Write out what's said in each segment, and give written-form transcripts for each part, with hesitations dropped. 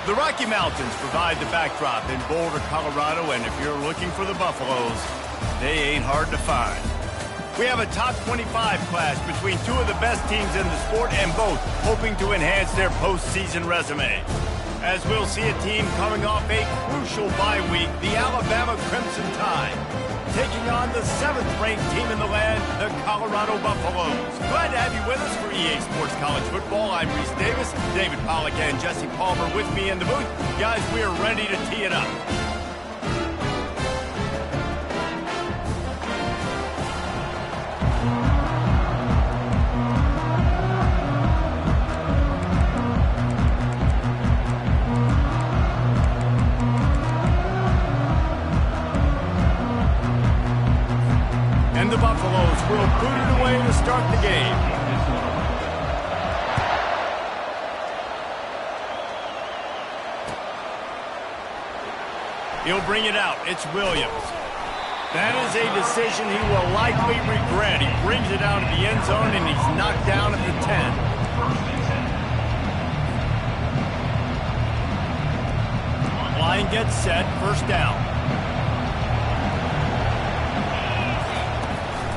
The Rocky Mountains provide the backdrop in Boulder, Colorado, and if you're looking for the Buffaloes, they ain't hard to find. We have a top 25 class between two of the best teams in the sport and both hoping to enhance their postseason resume. As we'll see a team coming off a crucial bye week, the Alabama Crimson Tide, taking on the 7th-ranked team in the land, the Colorado Buffaloes. Glad to have you with us for EA Sports College Football. I'm Reese Davis, David Pollack and Jesse Palmer with me in the booth. Guys, we are ready to tee it up. And the Buffaloes will boot it away to start the game. He'll bring it out. It's Williams. That is a decision he will likely regret. He brings it out of the end zone, and he's knocked down at the 10. Line gets set. First down.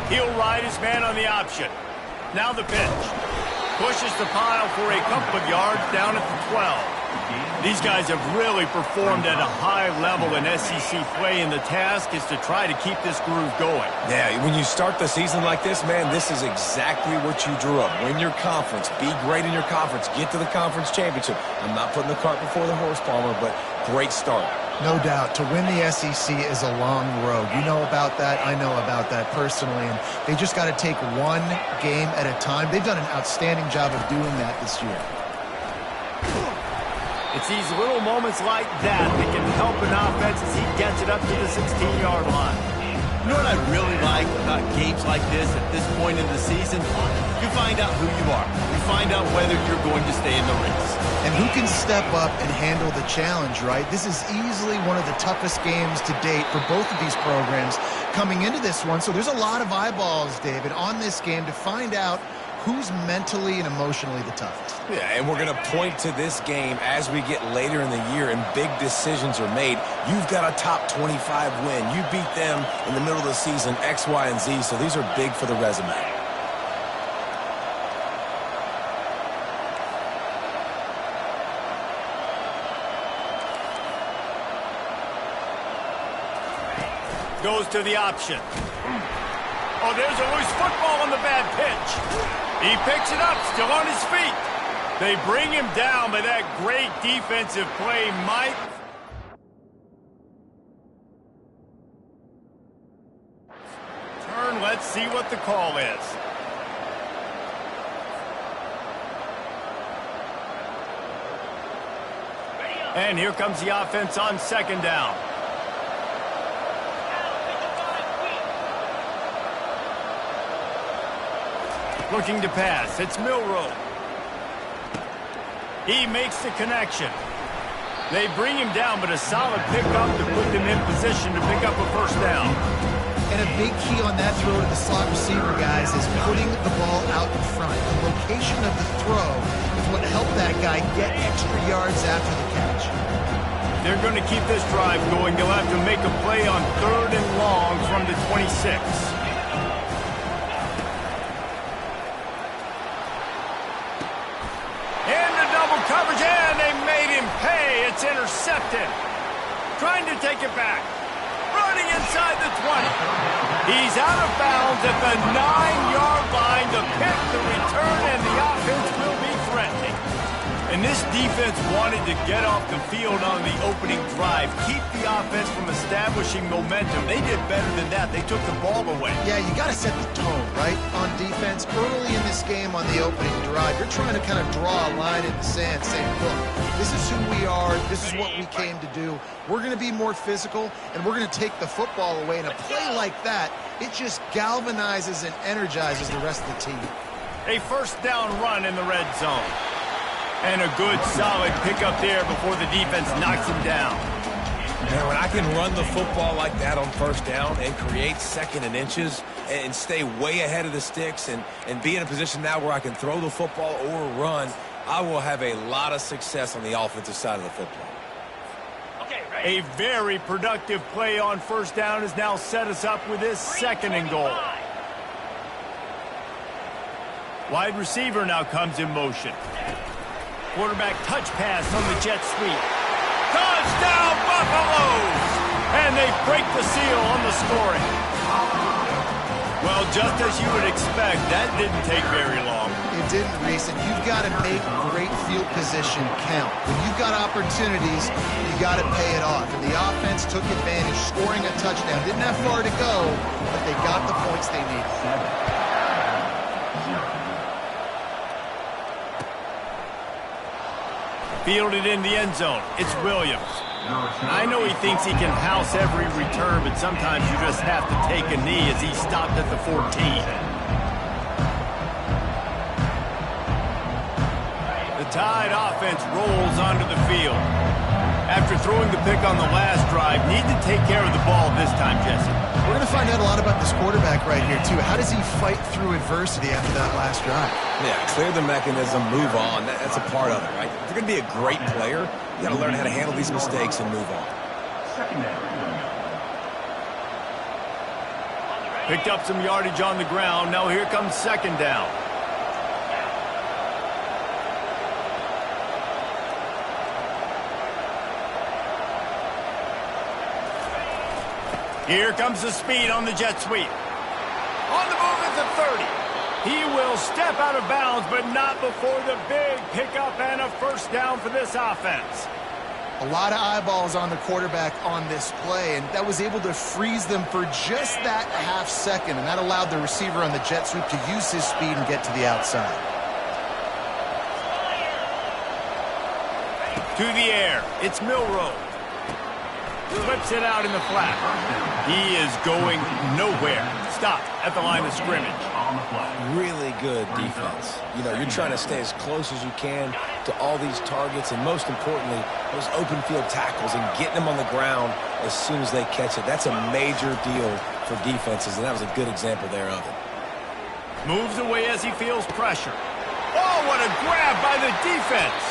He'll ride his man on the option. Now the pitch. Pushes the pile for a couple of yards down at the 12. These guys have really performed at a high level in SEC play, and the task is to try to keep this groove going. Yeah, when you start the season like this, man, this is exactly what you drew up. Win your conference. Be great in your conference. Get to the conference championship. I'm not putting the cart before the horse, Palmer, but great start. No doubt. To win the SEC is a long road. You know about that. I know about that personally. And they just got to take one game at a time. They've done an outstanding job of doing that this year. It's these little moments like that that can help an offense as he gets it up to the 16-yard line. You know what I really like about games like this at this point in the season? You find out who you are. You find out whether you're going to stay in the race. And who can step up and handle the challenge, right? This is easily one of the toughest games to date for both of these programs coming into this one. So there's a lot of eyeballs, David, on this game to find out who's mentally and emotionally the toughest. Yeah, and we're going to point to this game as we get later in the year and big decisions are made. You've got a top 25 win. You beat them in the middle of the season, X, Y, and Z, so these are big for the resume. Goes to the option. Oh, there's a loose football on the bad pitch. He picks it up, still on his feet. They bring him down by that great defensive play, Mike. Turn, let's see what the call is. And here comes the offense on second down. Looking to pass. It's Milroe. He makes the connection. They bring him down, but a solid pickup to put them in position to pick up a first down. And a big key on that throw to the slot receiver, guys, is putting the ball out in front. The location of the throw is what helped that guy get extra yards after the catch. They're going to keep this drive going. They'll have to make a play on 3rd and long from the 26. Coverage, and they made him pay. It's intercepted. Trying to take it back. Running inside the 20. He's out of bounds at the 9-yard line to pick the return, and the offense will be threatening. And this defense wanted to get off the field on the opening drive, keep the offense from establishing momentum. They did better than that. They took the ball away. Yeah, you got to set the tone, right, on defense. Early in this game on the opening drive, you're trying to kind of draw a line in the sand saying, look, this is who we are. This is what we came to do. We're going to be more physical, and we're going to take the football away. And a play like that, it just galvanizes and energizes the rest of the team. A first down run in the red zone. And a good, solid pickup there before the defense knocks him down. Man, when I can run the football like that on first down and create second and inches and stay way ahead of the sticks and be in a position now where I can throw the football or run, I will have a lot of success on the offensive side of the football. A very productive play on first down has now set us up with this 2nd and goal. Wide receiver now comes in motion. Quarterback touch pass on the jet sweep. Touchdown, Buffaloes! And they break the seal on the scoring. Well, just as you would expect, that didn't take very long. It didn't, Reese, and you've got to make great field position count. When you've got opportunities, you got to pay it off. And the offense took advantage, scoring a touchdown. Didn't have far to go, but they got the points they needed. Fielded in the end zone. It's Williams. I know he thinks he can house every return, but sometimes you just have to take a knee as he stopped at the 14. The Tide offense rolls onto the field. After throwing the pick on the last drive, need to take care of the ball this time, Jesse. We're going to find out a lot about this quarterback right here, too. How does he fight through adversity after that last drive? Yeah, clear the mechanism, move on. That's a part of it, right? If you're going to be a great player, you got to learn how to handle these mistakes and move on. Picked up some yardage on the ground. Now here comes 2nd down. Here comes the speed on the jet sweep. On the move at the 30. He will step out of bounds, but not before the big pickup and a first down for this offense. A lot of eyeballs on the quarterback on this play, and that was able to freeze them for just that half second, and that allowed the receiver on the jet sweep to use his speed and get to the outside. To the air. It's Milroe. Flips it out in the flat. He is going nowhere. Stop at the line of scrimmage. Really good defense. You know, you're trying to stay as close as you can to all these targets, and most importantly, those open field tackles and getting them on the ground as soon as they catch it. That's a major deal for defenses, and that was a good example there of it. Moves away as he feels pressure. Oh, what a grab by the defense.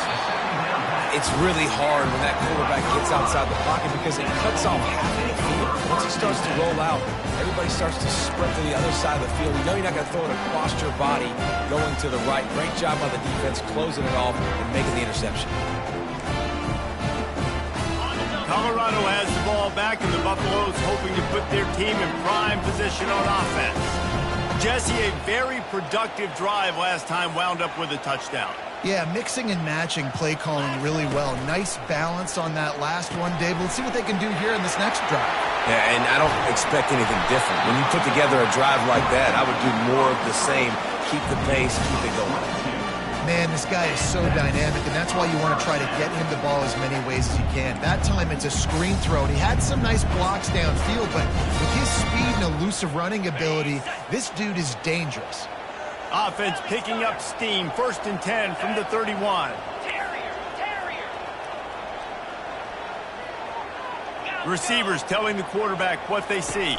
It's really hard when that quarterback gets outside the pocket because it cuts off half of the field. Once he starts to roll out, everybody starts to sprint to the other side of the field. You know you're not going to throw it across your body going to the right. Great job by the defense closing it off and making the interception. Colorado has the ball back, and the Buffaloes hoping to put their team in prime position on offense. Jesse, a very productive drive last time wound up with a touchdown. Yeah, mixing and matching play calling really well. Nice balance on that last one, Dave. Let's see what they can do here in this next drive. Yeah, and I don't expect anything different. When you put together a drive like that, I would do more of the same. Keep the pace, keep it going. Man, this guy is so dynamic, and that's why you want to try to get him the ball as many ways as you can. That time it's a screen throw, and he had some nice blocks downfield, but with his speed and elusive running ability, this dude is dangerous. Offense picking up steam. 1st and 10 from the 31. Receivers telling the quarterback what they see.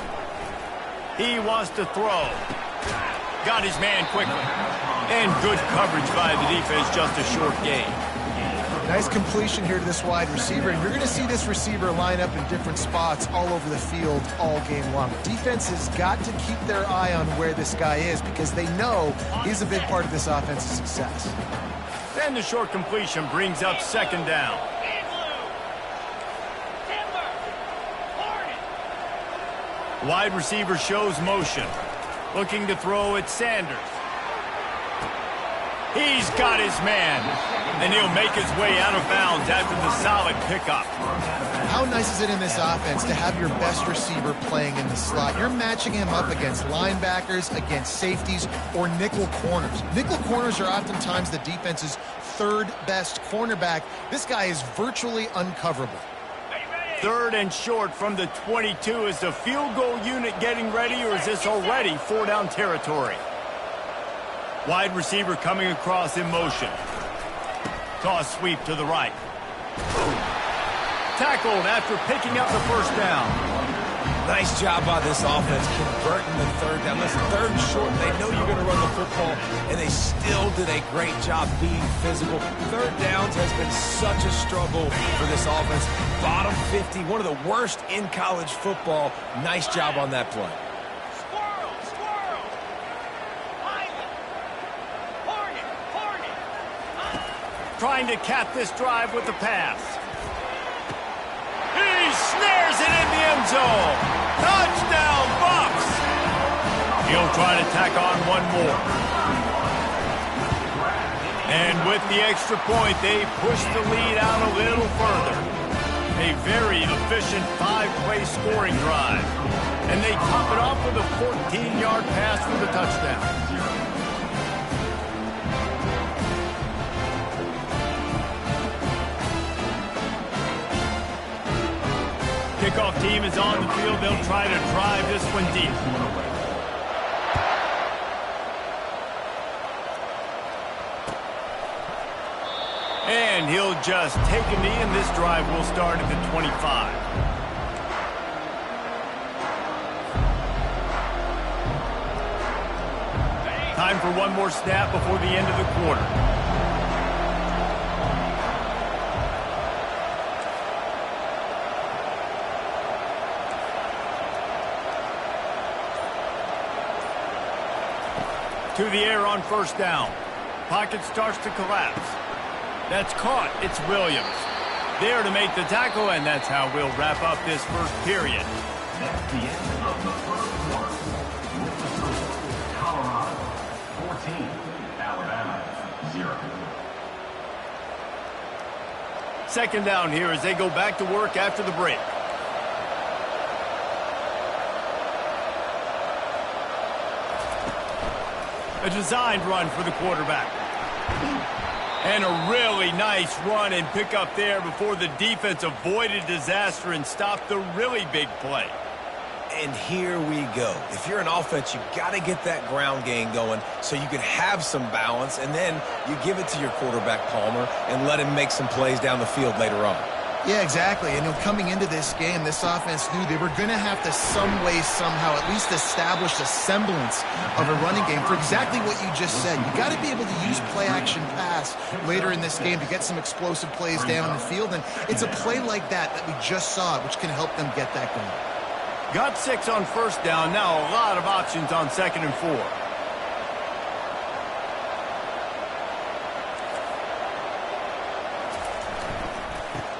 He wants to throw. Got his man quickly. And good coverage by the defense, just a short gain. Nice completion here to this wide receiver, and you're going to see this receiver line up in different spots all over the field all game long. Defense has got to keep their eye on where this guy is because they know he's a big part of this offense's success. And the short completion brings up 2nd down. Wide receiver shows motion. Looking to throw at Sanders. He's got his man, and he'll make his way out of bounds after the solid pickup. How nice is it in this offense to have your best receiver playing in the slot? You're matching him up against linebackers, against safeties, or nickel corners. Nickel corners are oftentimes the defense's 3rd best cornerback. This guy is virtually uncoverable. 3rd and short from the 22. Is the field goal unit getting ready, or is this already 4-down territory? Wide receiver coming across in motion. Toss sweep to the right. Tackled after picking up the 1st down. Nice job by this offense converting the third down. Listen, third and short, they know you're going to run the football, and they still did a great job being physical. Third downs has been such a struggle for this offense. Bottom 50, one of the worst in college football. Nice job on that play. Trying to cap this drive with the pass. He snares it in the end zone. Touchdown, Bucks! He'll try to tack on one more. And with the extra point, they push the lead out a little further. A very efficient 5-play scoring drive. And they top it off with a 14-yard pass for the touchdown. Kickoff team is on the field. They'll try to drive this one deep. And he'll just take a knee, and this drive will start at the 25. Time for one more snap before the end of the quarter. To the air on first down. Pocket starts to collapse. That's caught. It's Williams. There to make the tackle, and that's how we'll wrap up this first period. That's the end of the first quarter. With the score, Colorado 14, Alabama 0. Second down here as they go back to work after the break. A designed run for the quarterback. And a really nice run and pick up there before the defense avoided disaster and stopped the really big play. And here we go. If you're an offense, you got to get that ground game going so you can have some balance, and then you give it to your quarterback, Palmer, and let him make some plays down the field later on. Yeah, exactly. And coming into this game, this offense knew they were going to have to some way, somehow, at least establish a semblance of a running game for exactly what you just said. You got to be able to use play-action pass later in this game to get some explosive plays down the field. And it's a play like that we just saw, which can help them get that going. Got 6 on first down. Now a lot of options on 2nd and 4.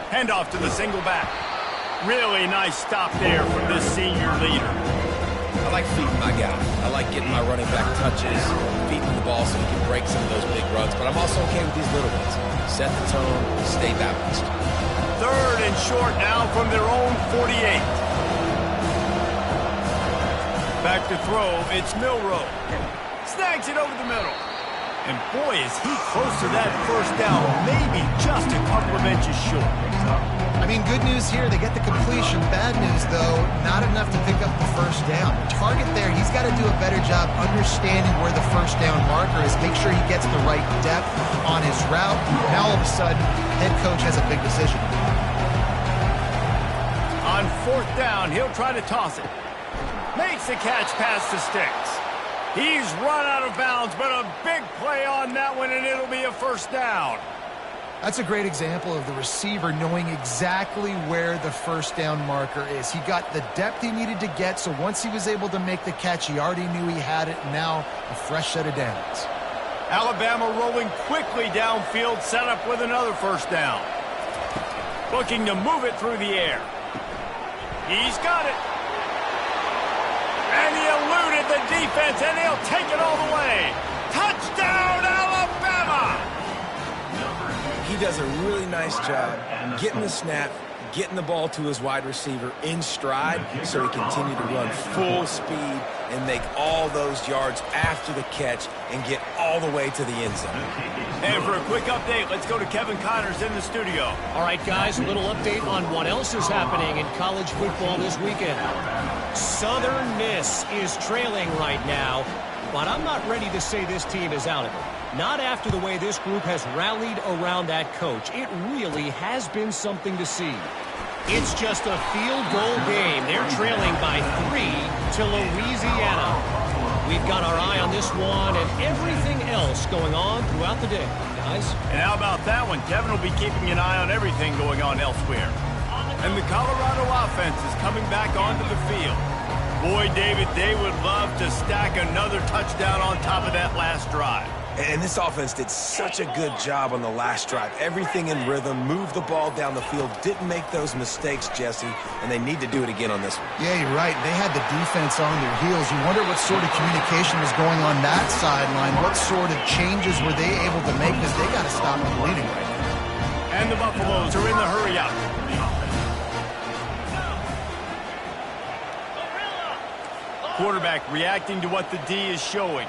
Handoff to the single back. Really nice stop there from this senior leader. I like feeding my guy. I like getting my running back touches, feeding the ball so he can break some of those big runs. But I'm also okay with these little ones. Set the tone, stay balanced. 3rd and short now from their own 48. Back to throw, it's Milroe. Snags it over the middle. And boy, is he close to that first down, maybe just a couple of inches short. I mean, good news here, they get the completion. Bad news, though, not enough to pick up the first down. The target there, he's got to do a better job understanding where the first down marker is, make sure he gets the right depth on his route. Now, all of a sudden, head coach has a big decision. On 4th down, he'll try to toss it. Makes the catch past the sticks. He's run out of bounds, but a big play on that one, and it'll be a first down. That's a great example of the receiver knowing exactly where the first down marker is. He got the depth he needed to get, so once he was able to make the catch, he already knew he had it, and now a fresh set of downs. Alabama rolling quickly downfield, set up with another first down. Looking to move it through the air. He's got it. And he eluded the defense, and he'll take it all the way. Touchdown, Alabama! He does a really nice job getting the snap, getting the ball to his wide receiver in stride so he continue to run full speed and make all those yards after the catch and get all the way to the end zone. And for a quick update, let's go to Kevin Connors in the studio. All right, guys, a little update on what else is happening in college football this weekend. Southern Miss is trailing right now, but I'm not ready to say this team is out of it. Not after the way this group has rallied around that coach. It really has been something to see. It's just a field goal game. They're trailing by 3 to Louisiana. We've got our eye on this one and everything else going on throughout the day, guys. And how about that one? Kevin will be keeping an eye on everything going on elsewhere. And the Colorado offense is coming back onto the field. Boy, David, they would love to stack another touchdown on top of that last drive. And this offense did such a good job on the last drive. Everything in rhythm, moved the ball down the field, didn't make those mistakes, Jesse, and they need to do it again on this one. Yeah, you're right. They had the defense on their heels. You wonder what sort of communication was going on that sideline. What sort of changes were they able to make, because they got to stop the bleeding right now. And the Buffaloes are in the hurry up. Quarterback reacting to what the D is showing.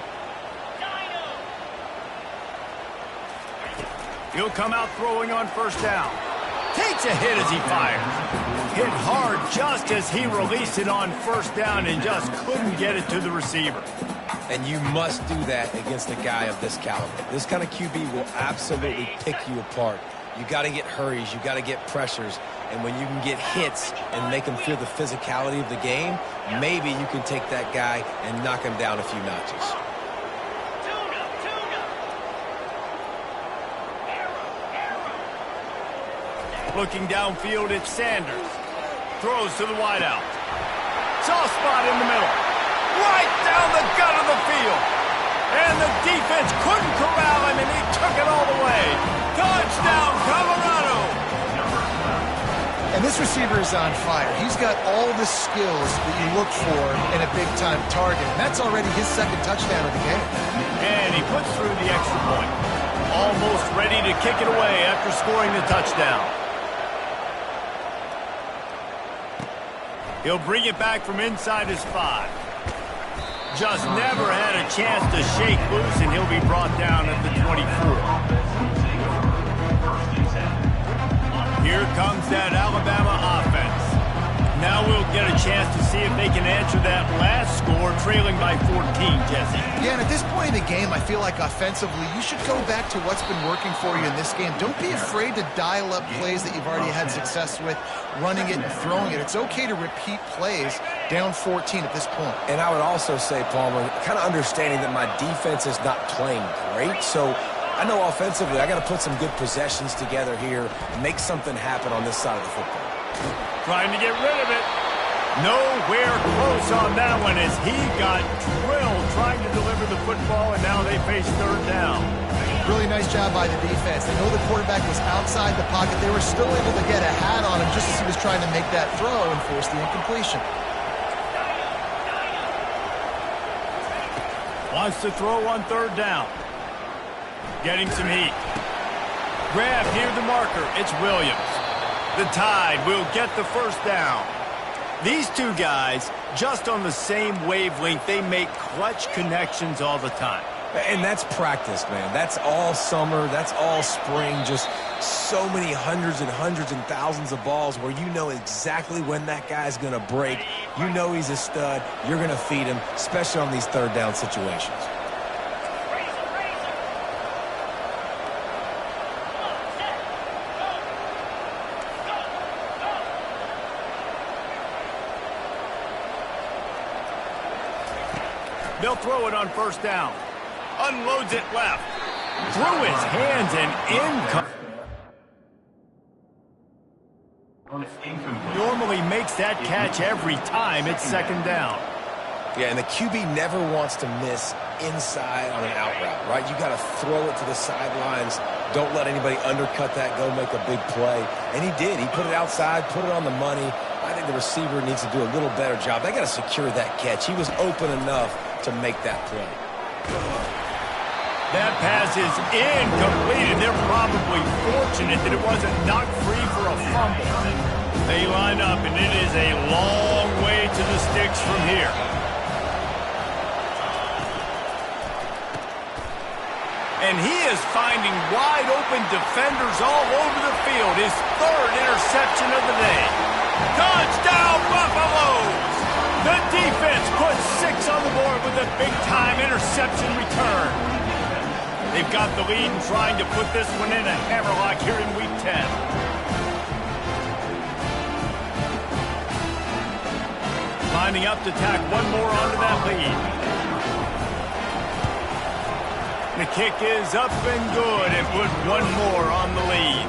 He'll come out throwing on first down. Takes a hit as he fires. Hit hard just as he released it on first down and just couldn't get it to the receiver. And you must do that against a guy of this caliber. This kind of QB will absolutely pick you apart. You got to get hurries. You got to get pressures. And when you can get hits and make him feel the physicality of the game, maybe you can take that guy and knock him down a few notches. Looking downfield, it's Sanders. Throws to the wideout. Soft spot in the middle. Right down the gut of the field. And the defense couldn't corral him, and he took it all the way. Touchdown, Colorado! And this receiver is on fire. He's got all the skills that you look for in a big-time target. And that's already his second touchdown of the game. And he puts through the extra point. Almost ready to kick it away after scoring the touchdown. He'll bring it back from inside his 5. Just never had a chance to shake loose, and he'll be brought down at the 24. Here comes that Alabama offense. Now we'll get a chance to see if they can answer that last score, trailing by 14, Jesse. Yeah, and at this point in the game, I feel like offensively, you should go back to what's been working for you in this game. Don't be afraid to dial up plays that you've already had success with, running it and throwing it. It's okay to repeat plays down 14 at this point. And I would also say, Palmer, kind of understanding that my defense is not playing great, so I know offensively I got to put some good possessions together here, make something happen on this side of the football. Trying to get rid of it. Nowhere close on that one as he got drilled trying to deliver the football, and now they face third down. Really nice job by the defense. They know the quarterback was outside the pocket. They were still able to get a hat on him just as he was trying to make that throw and force the incompletion. Wants to throw on third down. Getting some heat. Grab near the marker. It's Williams. The Tide will get the first down. These two guys, just on the same wavelength, they make clutch connections all the time. And that's practice, man. That's all summer. That's all spring. Just so many hundreds and thousands of balls where you know exactly when that guy's going to break. You know he's a stud. You're going to feed him, especially on these third down situations. They'll throw it on first down. Unloads it left. Through his hands and normally makes that catch every time it's second down. Yeah, and the QB never wants to miss inside on an out route, right? You got to throw it to the sidelines. Don't let anybody undercut that, go make a big play. And he did. He put it outside, put it on the money. I think the receiver needs to do a little better job. They got to secure that catch. He was open enough to make that play. That pass is incomplete, and they're probably fortunate that it wasn't knocked free for a fumble. They line up, and it is a long way to the sticks from here. And he is finding wide-open defenders all over the field. His third interception of the day. Touchdown, Buffaloes! The defense puts 6 on the board with a big-time interception return. They've got the lead and trying to put this one in a hammerlock here in Week 10. lining up to tack one more onto that lead. The kick is up and good and put one more on the lead.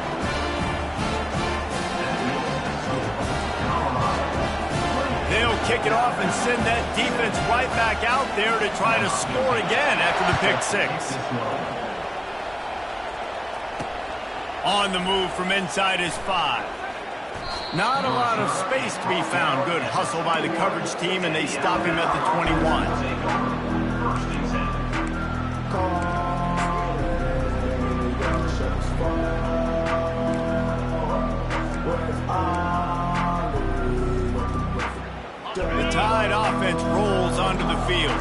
They'll kick it off and send that defense right back out there to try to score again after the pick six. On the move from inside his 5. Not a lot of space to be found. Good hustle by the coverage team, and they stop him at the 21. The Tide offense rolls onto the field.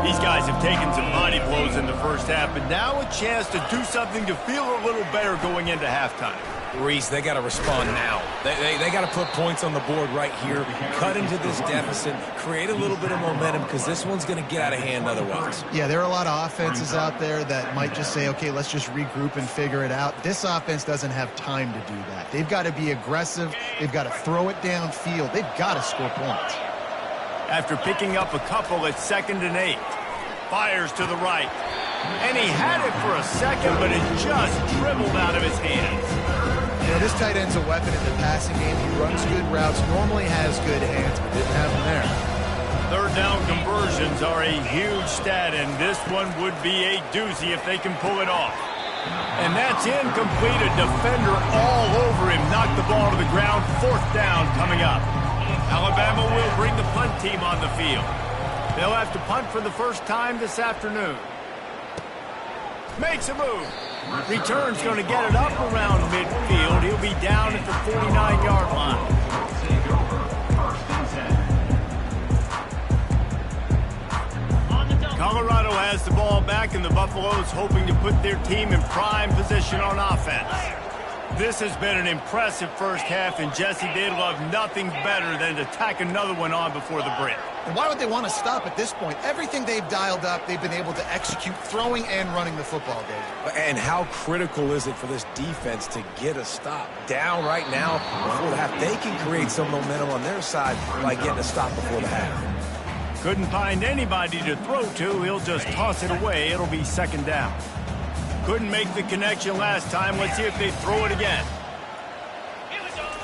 These guys have taken some body blows in the first half, but now a chance to do something to feel a little better going into halftime. Reese, they got to respond now. They got to put points on the board right here, cut into this deficit, create a little bit of momentum, because this one's going to get out of hand otherwise. Yeah, there are a lot of offenses out there that might just say, okay, let's just regroup and figure it out. This offense doesn't have time to do that. They've got to be aggressive. They've got to throw it downfield. They've got to score points. After picking up a couple at 2nd and 8. Fires to the right. And he had it for a second, but it just dribbled out of his hands. You know, this tight end's a weapon in the passing game. He runs good routes, normally has good hands, but didn't have them there. Third down conversions are a huge stat, and this one would be a doozy if they can pull it off. And that's incomplete. A defender all over him. Knocked the ball to the ground. 4th down coming up. Alabama will bring the punt team on the field. They'll have to punt for the first time this afternoon. Makes a move. Return's going to get it up around midfield. He'll be down at the 49-yard line. Colorado has the ball back, and the Buffaloes hoping to put their team in prime position on offense. This has been an impressive first half, and Jesse, they'd love nothing better than to tack another one on before the break. And why would they want to stop at this point? Everything they've dialed up, they've been able to execute, throwing and running the football, Dave. And how critical is it for this defense to get a stop? Down right now before the half. They can create some momentum on their side by getting a stop before the half. Couldn't find anybody to throw to. He'll just toss it away. It'll be 2nd down. Couldn't make the connection last time. Let's see if they throw it again.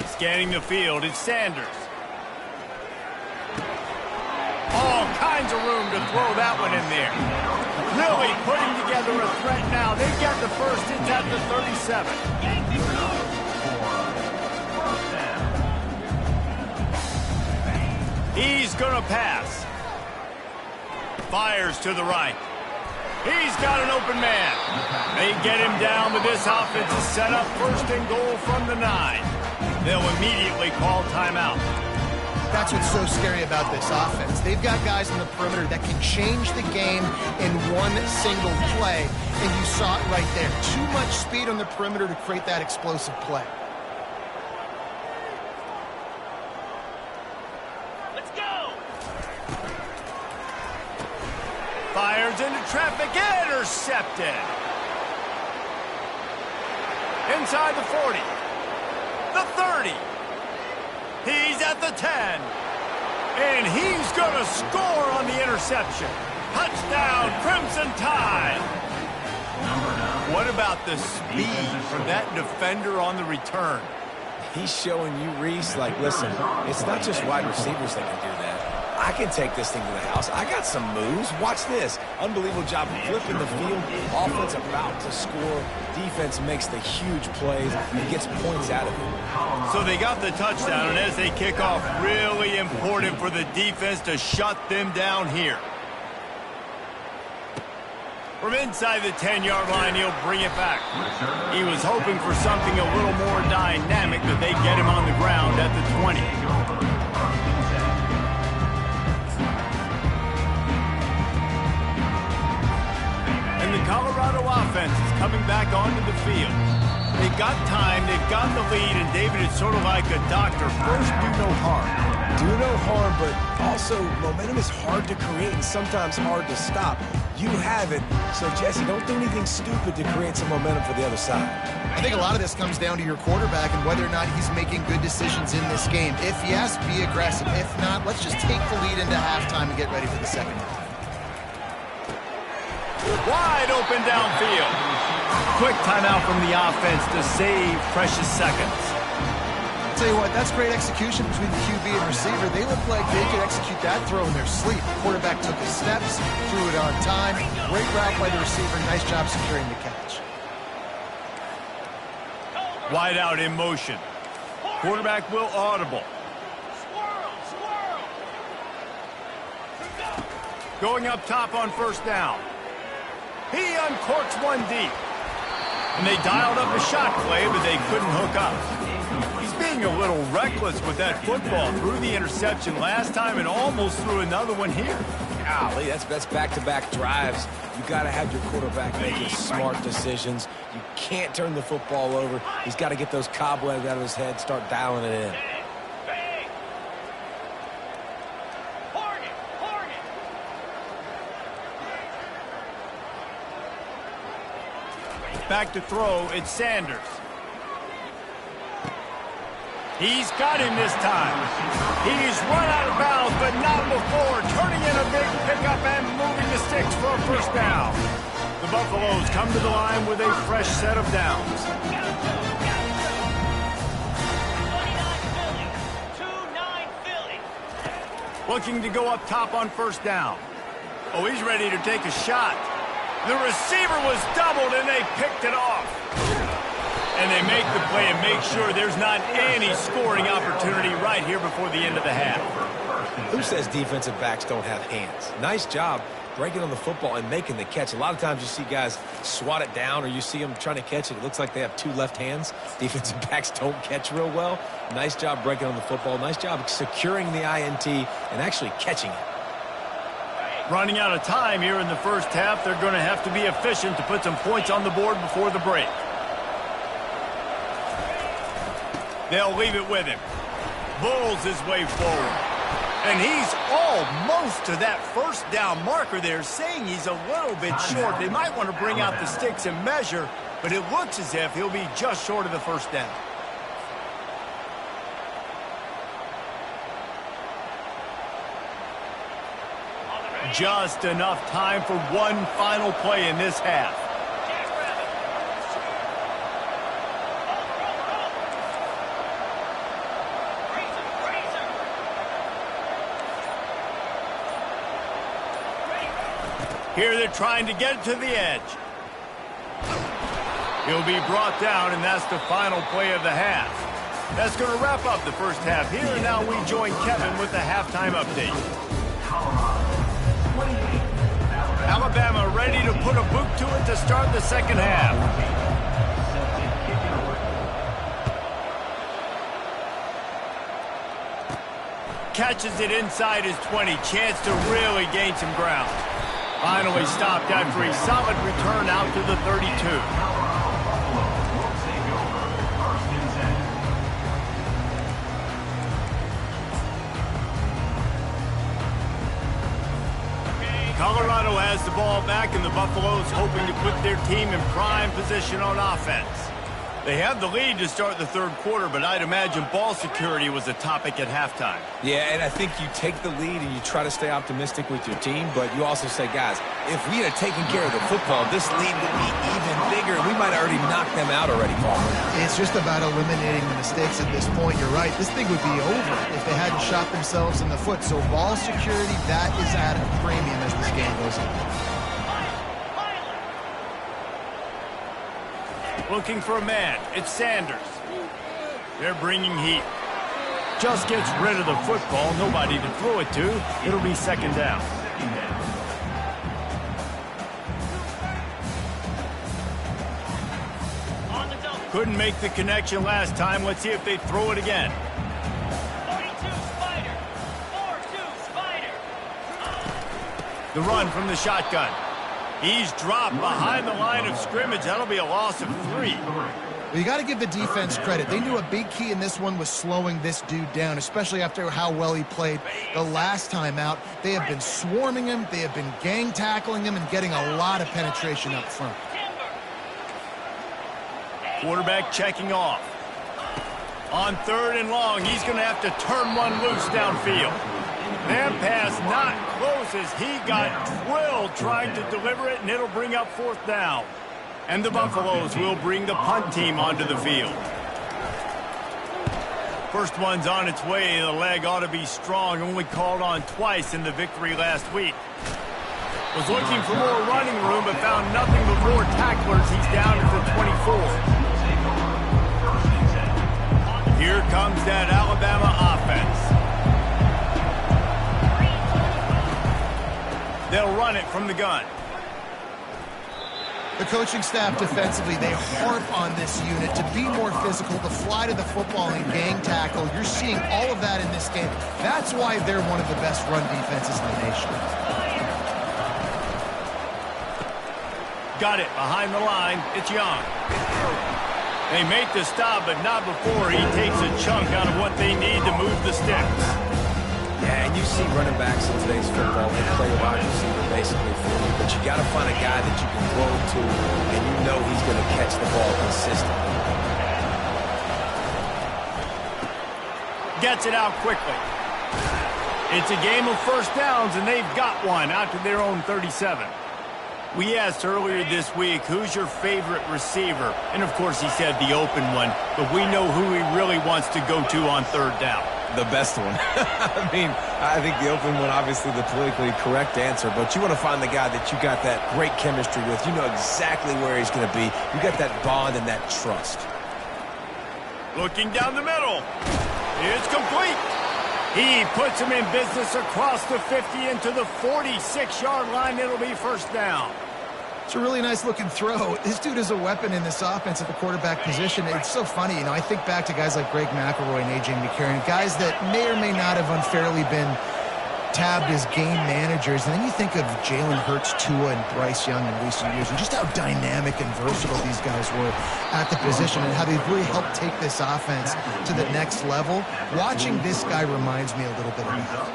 Scanning the field, it's Sanders. All kinds of room to throw that one in there. Really putting together a threat now. They get the first. It's at the 37. He's going to pass. Fires to the right. He's got an open man. They get him down, but this offense is set up 1st and goal from the 9. They'll immediately call timeout. That's what's so scary about this offense. They've got guys in the perimeter that can change the game in one single play, and you saw it right there. Too much speed on the perimeter to create that explosive play. Let's go! Fires into traffic, intercepted. Inside the 40. The 30. He's at the 10. And he's going to score on the interception. Touchdown, Crimson Tide. What about the speed from that defender on the return? He's showing you, Reese, like, listen, it's not just wide receivers that can do that. I can take this thing to the house. I got some moves. Watch this. Unbelievable job flipping the field. Offense about to score. Defense makes the huge plays and gets points out of it. So they got the touchdown, and as they kick off, really important for the defense to shut them down here. From inside the 10-yard line, he'll bring it back. He was hoping for something a little more dynamic, but they get him on the ground at the 20. And the Colorado offense is coming back onto the field. They've got time, they've got the lead, and David, it's sort of like a doctor. First, do no harm. Do no harm, but also momentum is hard to create and sometimes hard to stop. You have it. So, Jesse, don't do anything stupid to create some momentum for the other side. I think a lot of this comes down to your quarterback and whether or not he's making good decisions in this game. If yes, be aggressive. If not, let's just take the lead into halftime and get ready for the second half. Wide open downfield. Quick timeout from the offense to save precious seconds. I'll tell you what, that's great execution between the QB and receiver. They look like they could execute that throw in their sleep. The quarterback took his steps, threw it on time. Great route by the receiver. Nice job securing the catch. Wide out in motion. Quarterback will audible. Going up top on first down. He uncorks one deep. And they dialed up a shot play, but they couldn't hook up. He's being a little reckless with that football. Threw the interception last time and almost threw another one here. Golly, that's back-to-back drives. You got to have your quarterback making smart decisions. You can't turn the football over. He's got to get those cobwebs out of his head, start dialing it in. Back to throw, it's Sanders. He's got him this time. He's run out of bounds, but not before. Turning in a big pickup and moving the sticks for a first down. The Buffaloes come to the line with a fresh set of downs. 29 Philly. Looking to go up top on first down. Oh, he's ready to take a shot. The receiver was doubled, and they picked it off. And they make the play and make sure there's not any scoring opportunity right here before the end of the half. Who says defensive backs don't have hands? Nice job breaking on the football and making the catch. A lot of times you see guys swat it down or you see them trying to catch it. It looks like they have two left hands. Defensive backs don't catch real well. Nice job breaking on the football. Nice job securing the INT and actually catching it. Running out of time here in the first half. They're going to have to be efficient to put some points on the board before the break. They'll leave it with him. Bulls his way forward. And he's almost to that first down marker there, saying he's a little bit short. They might want to bring out the sticks and measure, but it looks as if he'll be just short of the first down. Just enough time for one final play in this half. Here they're trying to get it to the edge. He'll be brought down, and that's the final play of the half. That's going to wrap up the first half here, and now we join Kevin with the halftime update. Alabama ready to put a boot to it to start the second half. Catches it inside his 20. Chance to really gain some ground. Finally stopped after a solid return out to the 32. Colorado has the ball back, and the Buffaloes hoping to put their team in prime position on offense. They have the lead to start the third quarter, but I'd imagine ball security was a topic at halftime. Yeah, and I think you take the lead and you try to stay optimistic with your team, but you also say, guys, if we had taken care of the football, this lead would be even bigger, and we might have already knocked them out already, Paul. It's just about eliminating the mistakes at this point. You're right. This thing would be over if they hadn't shot themselves in the foot. So ball security, that is at a premium as this game goes on. Looking for a man. It's Sanders. They're bringing heat. Just gets rid of the football. Nobody to throw it to. It'll be second down. Couldn't make the connection last time. Let's see if they throw it again. 42 Spider. 4-2 Spider. The run from the shotgun. He's dropped behind the line of scrimmage. That'll be a loss of 3. Well, you got to give the defense credit. They knew a big key in this one was slowing this dude down, especially after how well he played the last time out. They have been swarming him. They have been gang tackling him and getting a lot of penetration up front. Quarterback checking off. On 3rd and long, he's going to have to turn one loose downfield. That pass not close as he got drilled trying to deliver it, and it'll bring up 4th down. And the Buffaloes will bring the punt team onto the field. First one's on its way. The leg ought to be strong. Only called on twice in the victory last week. Was looking for more running room, but found nothing but more tacklers. He's down at the 24. Here comes that Alabama offense. They'll run it from the gun. The coaching staff defensively, they harp on this unit to be more physical, to fly to the football and gang tackle. You're seeing all of that in this game. That's why they're one of the best run defenses in the nation. Got it behind the line. It's Young. They make the stop, but not before he takes a chunk out of what they need to move the sticks. Yeah, and you see running backs in today's football, they play wide receiver basically for you, but you got to find a guy that you can throw to, and you know he's going to catch the ball consistently. Gets it out quickly. It's a game of first downs, and they've got one out to their own 37. We asked earlier this week, who's your favorite receiver? And, of course, he said the open one, but we know who he really wants to go to on 3rd down. The best one. I mean, I think the open one, obviously the politically correct answer, but you want to find the guy that you got that great chemistry with. You know exactly where he's going to be. You got that bond and that trust. Looking down the middle. It's complete. He puts him in business across the 50 into the 46-yard line. It'll be 1st down. It's a really nice-looking throw. This dude is a weapon in this offense at the quarterback position. It's so funny, you know, I think back to guys like Greg McElroy and A.J. McCarron, guys that may or may not have unfairly been tabbed as game managers. And then you think of Jalen Hurts, Tua, and Bryce Young in recent years, and just how dynamic and versatile these guys were at the position and how they've really helped take this offense to the next level. Watching this guy reminds me a little bit of that.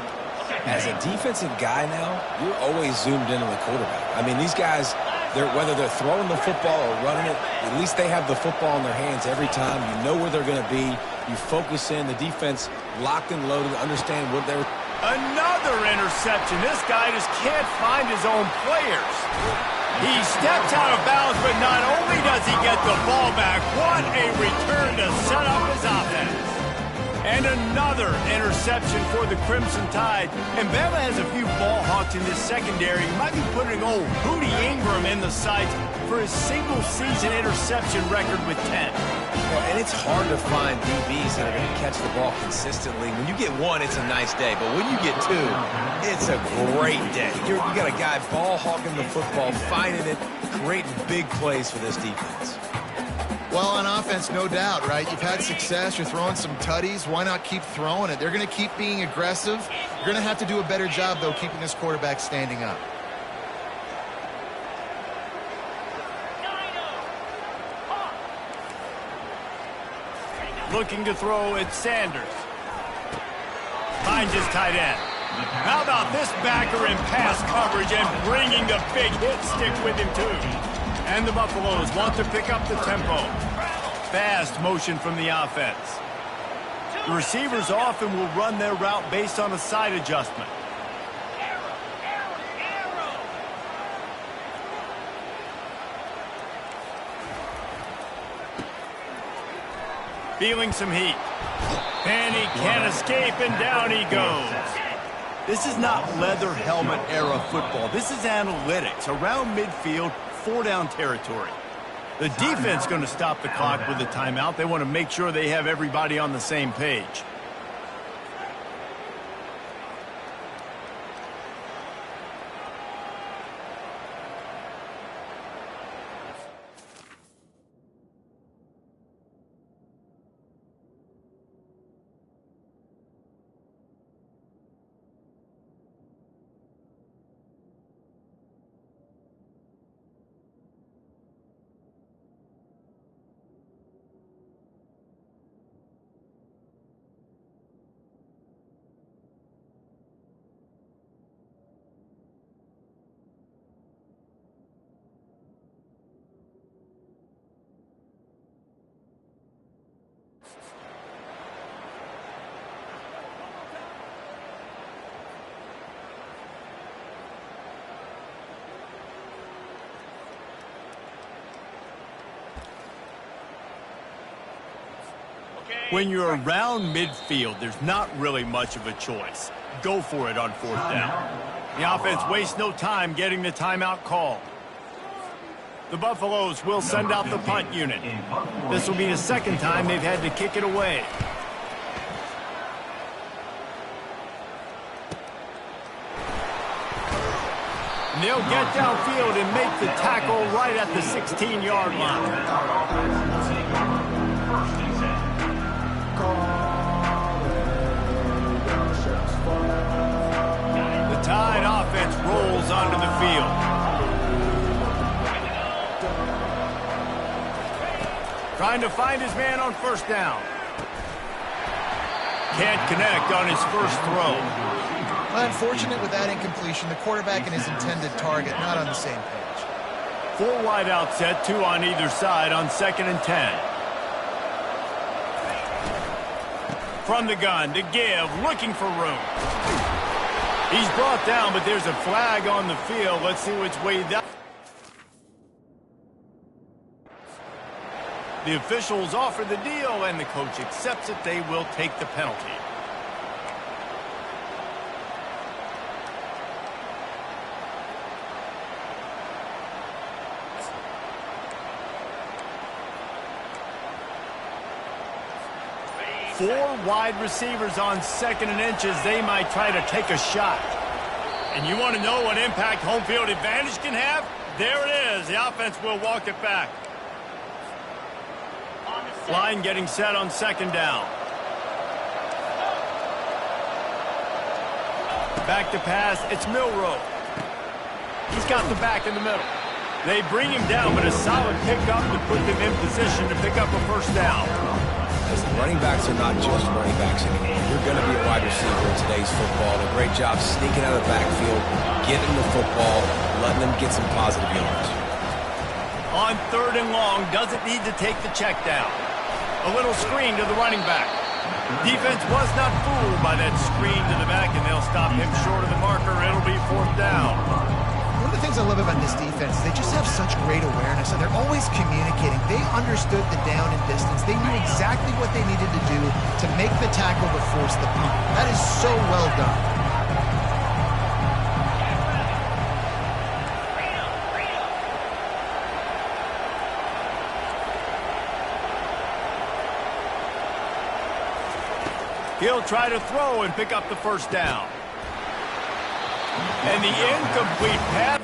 As a defensive guy now, you're always zoomed in on the quarterback. I mean, these guys, whether they're throwing the football or running it, at least they have the football in their hands every time. You know where they're going to be. You focus in. The defense locked and loaded, understand what they're... Another interception. This guy just can't find his own players. He steps out of bounds, but not only does he get the ball back, what a return to set up his offense. And another interception for the Crimson Tide. And Bama has a few ball hawks in this secondary. He might be putting old Hootie Ingram in the sights for his single-season interception record with 10. And it's hard to find DBs that are going to catch the ball consistently. When you get one, it's a nice day. But when you get two, it's a great day. You got a guy ball hawking the football, finding it, creating big plays for this defense. Well, on offense, no doubt, right? You've had success. You're throwing some tutties. Why not keep throwing it? They're going to keep being aggressive. You're going to have to do a better job, though, keeping this quarterback standing up. Looking to throw at Sanders. Finds his tight end. How about this backer in pass coverage and bringing the big hit stick with him, too? And the Buffaloes want to pick up the tempo. Fast motion from the offense. The receivers often will run their route based on a side adjustment. Feeling some heat. And he can't escape, and down he goes. This is not leather helmet era football. This is analytics. Around midfield, 4-down territory. The defense going to stop the clock with a timeout. They want to make sure they have everybody on the same page. When you're around midfield, there's not really much of a choice. Go for it on 4th down. The offense wastes no time getting the timeout call. The Buffaloes will send out the punt unit. This will be the 2nd time they've had to kick it away. And they'll get downfield and make the tackle right at the 16-yard line. The Tide offense rolls onto the field. Trying to find his man on 1st down. Can't connect on his first throw. Unfortunate with that incompletion. The quarterback and his intended target not on the same page. 4 wide out set, 2 on either side on 2nd and 10. From the gun to give, looking for room. He's brought down, but there's a flag on the field. Let's see which way that... The officials offer the deal, and the coach accepts it. They will take the penalty. Four wide receivers on 2nd and inches. They might try to take a shot. And you want to know what impact home field advantage can have? There it is. The offense will walk it back. Line getting set on 2nd down. Back to pass. It's Milroe. He's got the back in the middle. They bring him down, but a solid pickup to put them in position to pick up a 1st down. Listen, running backs are not just running backs anymore. You're going to be a wide receiver in today's football. A great job sneaking out of the backfield, getting the football, letting them get some positive yards. On 3rd and long, doesn't need to take the check down. A little screen to the running back. Defense was not fooled by that screen to the back, and they'll stop him short of the marker. It'll be 4th down. One of the things I love about this defense, they just have such great awareness, and they're always communicating. They understood the down and distance. They knew exactly what they needed to do to make the tackle to force the punt. That is so well done. He'll try to throw and pick up the 1st down. And the incomplete pass.